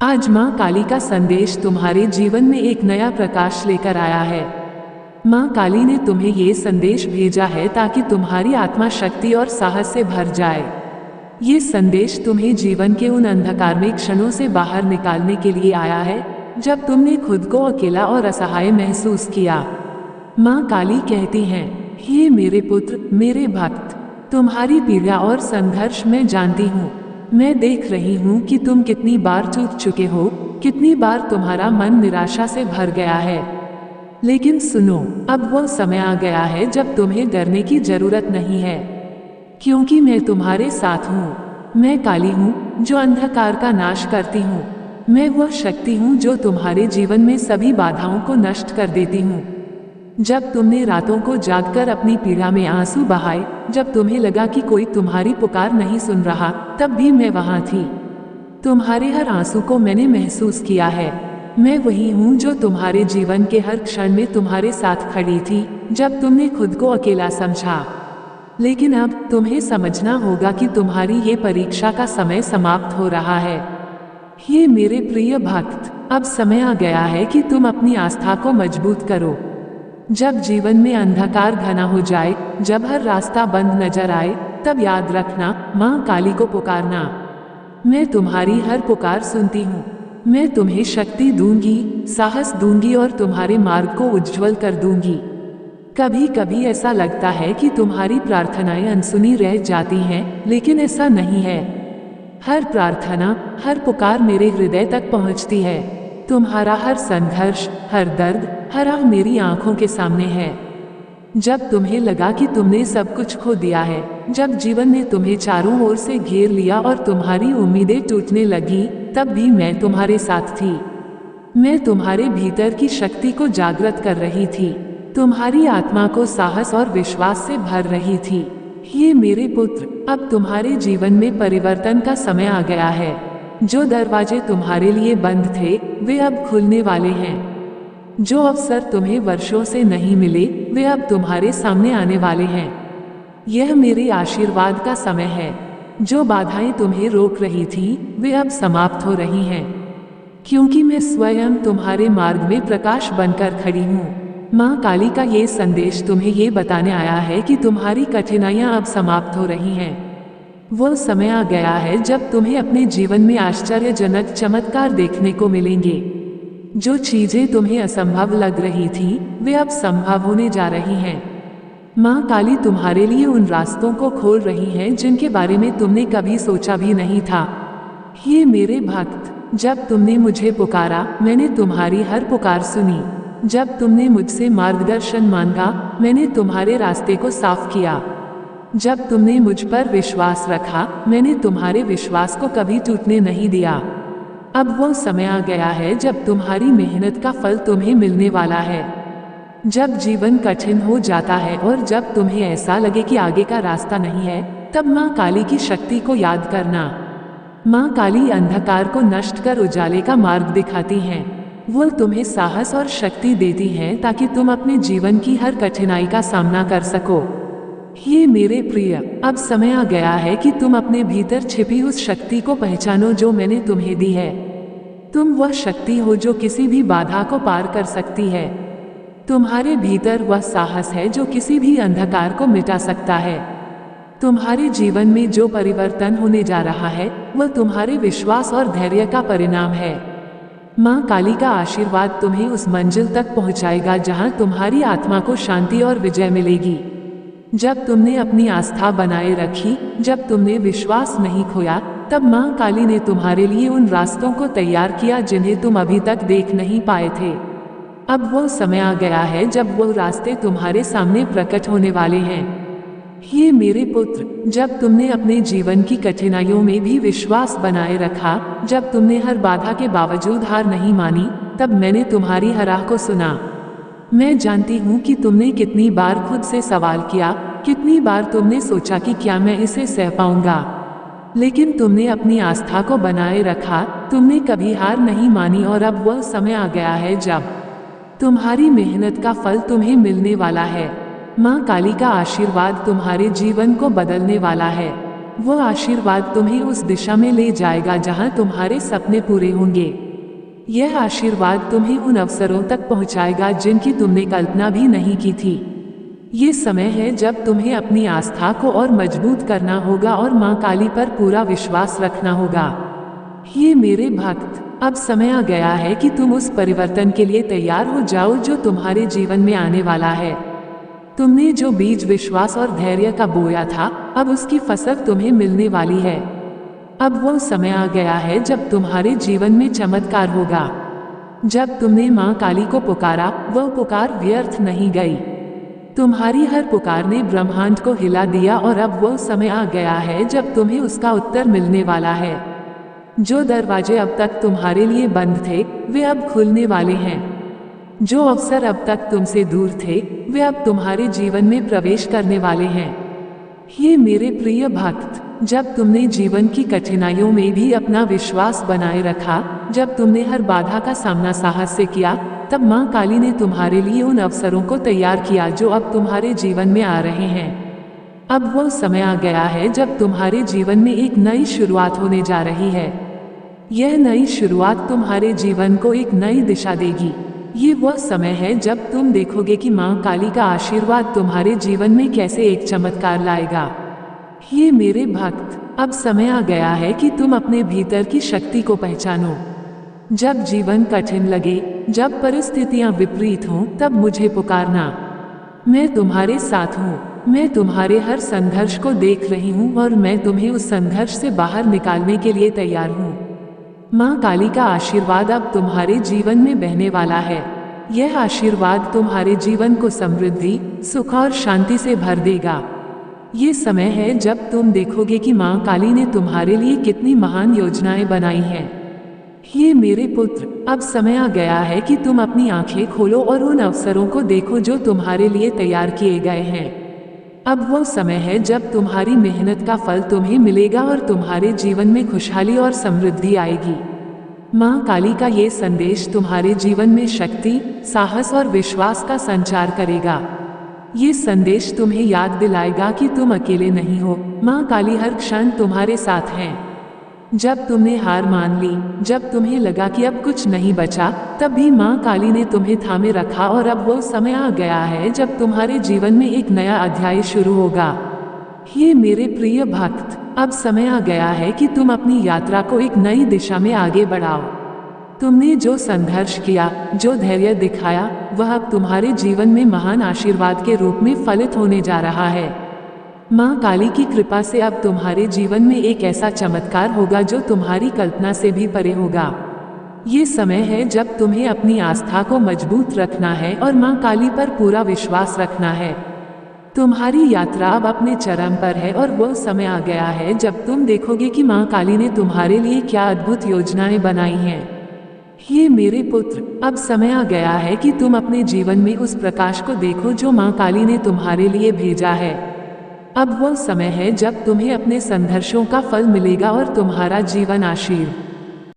आज माँ काली का संदेश तुम्हारे जीवन में एक नया प्रकाश लेकर आया है। माँ काली ने तुम्हें ये संदेश भेजा है ताकि तुम्हारी आत्मा शक्ति और साहस से भर जाए। ये संदेश तुम्हें जीवन के उन अंधकारमय क्षणों से बाहर निकालने के लिए आया है जब तुमने खुद को अकेला और असहाय महसूस किया। माँ काली कहती हैं, हे मेरे पुत्र, मेरे भक्त, तुम्हारी पीड़ा और संघर्ष मैं जानती हूँ। मैं देख रही हूँ कि तुम कितनी बार चूक चुके हो, कितनी बार तुम्हारा मन निराशा से भर गया है। लेकिन सुनो, अब वो समय आ गया है जब तुम्हें डरने की जरूरत नहीं है, क्योंकि मैं तुम्हारे साथ हूँ। मैं काली हूँ जो अंधकार का नाश करती हूँ। मैं वह शक्ति हूँ जो तुम्हारे जीवन में सभी बाधाओं को नष्ट कर देती हूँ। जब तुमने रातों को जागकर अपनी पीड़ा में आंसू बहाए, जब तुम्हें लगा कि कोई तुम्हारी पुकार नहीं सुन रहा, तब भी मैं वहां थी। तुम्हारे हर आंसू को मैंने महसूस किया है। मैं वही हूँ जो तुम्हारे जीवन के हर क्षण में तुम्हारे साथ खड़ी थी जब तुमने खुद को अकेला समझा। लेकिन अब तुम्हें समझना होगा कि तुम्हारी ये परीक्षा का समय समाप्त हो रहा है। ये मेरे प्रिय भक्त, अब समय आ गया है कि तुम अपनी आस्था को मजबूत करो। जब जीवन में अंधकार घना हो जाए, जब हर रास्ता बंद नजर आए, तब याद रखना, माँ काली को पुकारना। मैं तुम्हारी हर पुकार सुनती हूँ। मैं तुम्हें शक्ति दूंगी, साहस दूंगी और तुम्हारे मार्ग को उज्जवल कर दूंगी। कभी कभी ऐसा लगता है कि तुम्हारी प्रार्थनाएं अनसुनी रह जाती हैं, लेकिन ऐसा नहीं है। हर प्रार्थना, हर पुकार मेरे हृदय तक पहुँचती है। तुम्हारा हर संघर्ष, हर दर्द, हर आह मेरी आंखों के सामने है। जब तुम्हें लगा कि तुमने सब कुछ खो दिया है, जब जीवन ने तुम्हें चारों ओर से घेर लिया और तुम्हारी उम्मीदें टूटने लगी, तब भी मैं तुम्हारे साथ थी। मैं तुम्हारे भीतर की शक्ति को जागृत कर रही थी, तुम्हारी आत्मा को साहस और विश्वास से भर रही थी। ये मेरे पुत्र, अब तुम्हारे जीवन में परिवर्तन का समय आ गया है। जो दरवाजे तुम्हारे लिए बंद थे, वे अब खुलने वाले हैं। जो अवसर तुम्हें वर्षों से नहीं मिले, वे अब तुम्हारे सामने आने वाले हैं। यह मेरे आशीर्वाद का समय है। जो बाधाएं तुम्हें रोक रही थी, वे अब समाप्त हो रही हैं, क्योंकि मैं स्वयं तुम्हारे मार्ग में प्रकाश बनकर खड़ी हूँ। माँ काली का ये संदेश तुम्हें ये बताने आया है कि तुम्हारी कठिनाइयाँ अब समाप्त हो रही हैं। वो समय आ गया है जब तुम्हें अपने जीवन में आश्चर्यजनक चमत्कार देखने को मिलेंगे। जो चीजें तुम्हें असंभव लग रही थी, वे अब संभव होने जा रही हैं। माँ काली तुम्हारे लिए उन रास्तों को खोल रही हैं जिनके बारे में तुमने कभी सोचा भी नहीं था। ये मेरे भक्त, जब तुमने मुझे पुकारा, मैंने तुम्हारी हर पुकार सुनी। जब तुमने मुझसे मार्गदर्शन मांगा, मैंने तुम्हारे रास्ते को साफ किया। जब तुमने मुझ पर विश्वास रखा, मैंने तुम्हारे विश्वास को कभी टूटने नहीं दिया। अब वो समय आ गया है जब तुम्हारी मेहनत का फल तुम्हें मिलने वाला है। जब जीवन कठिन हो जाता है और जब तुम्हें ऐसा लगे कि आगे का रास्ता नहीं है, तब माँ काली की शक्ति को याद करना। माँ काली अंधकार को नष्ट कर उजाले का मार्ग दिखाती हैं। वो तुम्हें साहस और शक्ति देती हैं ताकि तुम अपने जीवन की हर कठिनाई का सामना कर सको। ये मेरे प्रिय, अब समय आ गया है कि तुम अपने भीतर छिपी उस शक्ति को पहचानो जो मैंने तुम्हें दी है। तुम वह शक्ति हो जो किसी भी बाधा को पार कर सकती है। तुम्हारे भीतर वह साहस है जो किसी भी अंधकार को मिटा सकता है। तुम्हारे जीवन में जो परिवर्तन होने जा रहा है, वह तुम्हारे विश्वास और धैर्य का परिणाम है। माँ काली का आशीर्वाद तुम्हें उस मंजिल तक पहुँचाएगा जहाँ तुम्हारी आत्मा को शांति और विजय मिलेगी। जब तुमने अपनी आस्था बनाए रखी, जब तुमने विश्वास नहीं खोया, तब माँ काली ने तुम्हारे लिए उन रास्तों को तैयार किया जिन्हें तुम अभी तक देख नहीं पाए थे। अब वो समय आ गया है जब वो रास्ते तुम्हारे सामने प्रकट होने वाले हैं। ये मेरे पुत्र, जब तुमने अपने जीवन की कठिनाइयों में भी विश्वास बनाए रखा, जब तुमने हर बाधा के बावजूद हार नहीं मानी, तब मैंने तुम्हारी हर आह को सुना। मैं जानती हूँ कि तुमने कितनी बार खुद से सवाल किया, कितनी बार तुमने सोचा कि क्या मैं इसे सह पाऊंगा, लेकिन तुमने अपनी आस्था को बनाए रखा। तुमने कभी हार नहीं मानी और अब वह समय आ गया है जब तुम्हारी मेहनत का फल तुम्हें मिलने वाला है। माँ काली का आशीर्वाद तुम्हारे जीवन को बदलने वाला है। वो आशीर्वाद तुम्हें उस दिशा में ले जाएगा जहां तुम्हारे सपने पूरे होंगे। यह आशीर्वाद तुम्हें उन अवसरों तक पहुंचाएगा जिनकी तुमने कल्पना भी नहीं की थी। ये समय है जब तुम्हें अपनी आस्था को और मजबूत करना होगा और मां काली पर पूरा विश्वास रखना होगा। ये मेरे भक्त, अब समय आ गया है कि तुम उस परिवर्तन के लिए तैयार हो जाओ जो तुम्हारे जीवन में आने वाला है। तुमने जो बीज विश्वास और धैर्य का बोया था, अब उसकी फसल तुम्हें मिलने वाली है। अब वो समय आ गया है जब तुम्हारे जीवन में चमत्कार होगा। जब तुमने मां काली को पुकारा, वह पुकार व्यर्थ नहीं गई। तुम्हारी हर पुकार ने ब्रह्मांड को हिला दिया और अब वो समय आ गया है जब तुम्हें उसका उत्तर मिलने वाला है। जो दरवाजे अब तक तुम्हारे लिए बंद थे, वे अब खुलने वाले हैं। जो अवसर अब तक तुमसे दूर थे, वे अब तुम्हारे जीवन में प्रवेश करने वाले हैं। ये मेरे प्रिय भक्त, जब तुमने जीवन की कठिनाइयों में भी अपना विश्वास बनाए रखा, जब तुमने हर बाधा का सामना साहस से किया, तब मां काली ने तुम्हारे लिए उन अवसरों को तैयार किया जो अब तुम्हारे जीवन में आ रहे हैं। अब वो समय आ गया है जब तुम्हारे जीवन में एक नई शुरुआत होने जा रही है। यह नई शुरुआत तुम्हारे जीवन को एक नई दिशा देगी। ये वह समय है जब तुम देखोगे कि मां काली का आशीर्वाद तुम्हारे जीवन में कैसे एक चमत्कार लाएगा। ये मेरे भक्त, अब समय आ गया है कि तुम अपने भीतर की शक्ति को पहचानो। जब जीवन कठिन लगे, जब परिस्थितियां विपरीत हों, तब मुझे पुकारना। मैं तुम्हारे साथ हूँ। मैं तुम्हारे हर संघर्ष को देख रही हूँ और मैं तुम्हें उस संघर्ष से बाहर निकालने के लिए तैयार हूँ। मां काली का आशीर्वाद अब तुम्हारे जीवन में बहने वाला है। यह आशीर्वाद तुम्हारे जीवन को समृद्धि, सुख और शांति से भर देगा। ये समय है जब तुम देखोगे कि मां काली ने तुम्हारे लिए कितनी महान योजनाएं बनाई हैं। ये मेरे पुत्र, अब समय आ गया है कि तुम अपनी आंखें खोलो और उन अवसरों को देखो जो तुम्हारे लिए तैयार किए गए हैं। अब वो समय है जब तुम्हारी मेहनत का फल तुम्हें मिलेगा और तुम्हारे जीवन में खुशहाली और समृद्धि आएगी। मां काली का ये संदेश तुम्हारे जीवन में शक्ति, साहस और विश्वास का संचार करेगा। ये संदेश तुम्हें याद दिलाएगा कि तुम अकेले नहीं हो। मां काली हर क्षण तुम्हारे साथ हैं। जब तुमने हार मान ली, जब तुम्हें लगा कि अब कुछ नहीं बचा, तब भी मां काली ने तुम्हें थामे रखा और अब वो समय आ गया है जब तुम्हारे जीवन में एक नया अध्याय शुरू होगा। ये मेरे प्रिय भक्त, अब समय आ गया है कि तुम अपनी यात्रा को एक नई दिशा में आगे बढ़ाओ। तुमने जो संघर्ष किया, जो धैर्य दिखाया, वह अब तुम्हारे जीवन में महान आशीर्वाद के रूप में फलित होने जा रहा है। मां काली की कृपा से अब तुम्हारे जीवन में एक ऐसा चमत्कार होगा जो तुम्हारी कल्पना से भी परे होगा। ये समय है जब तुम्हें अपनी आस्था को मजबूत रखना है और मां काली पर पूरा विश्वास रखना है। तुम्हारी यात्रा अब अपने चरम पर है और वह समय आ गया है जब तुम देखोगे कि मां काली ने तुम्हारे लिए क्या अद्भुत योजनाएं बनाई हैं। ये मेरे पुत्र, अब समय आ गया है कि तुम अपने जीवन में उस प्रकाश को देखो जो मां काली ने तुम्हारे लिए भेजा है। अब वह समय है जब तुम्हें अपने संघर्षों का फल मिलेगा और तुम्हारा जीवन आशीर्वाद